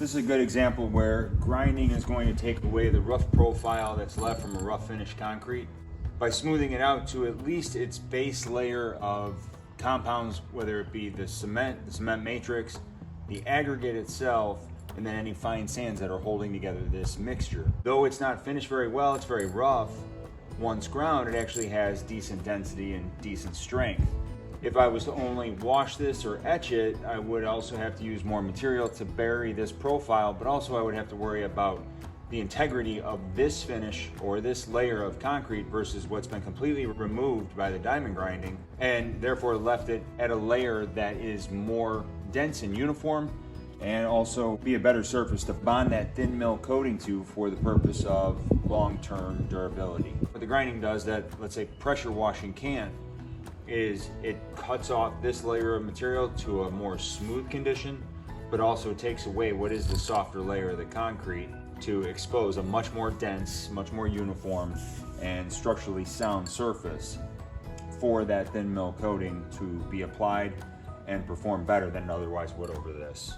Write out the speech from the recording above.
This is a good example where grinding is going to take away the rough profile that's left from a rough finish concrete by smoothing it out to at least its base layer of compounds, whether it be the cement matrix, the aggregate itself, and then any fine sands that are holding together this mixture. Though it's not finished very well, it's very rough, once ground it actually has decent density and decent strength. If I was to only wash this or etch it, I would also have to use more material to bury this profile, but also I would have to worry about the integrity of this finish or this layer of concrete versus what's been completely removed by the diamond grinding, and therefore left it at a layer that is more dense and uniform, and also be a better surface to bond that thin mill coating to for the purpose of long-term durability. What the grinding does that, let's say, pressure washing can't, is it cuts off this layer of material to a more smooth condition, but also takes away what is the softer layer of the concrete to expose a much more dense, much more uniform, and structurally sound surface for that thin mill coating to be applied and perform better than it otherwise would over this.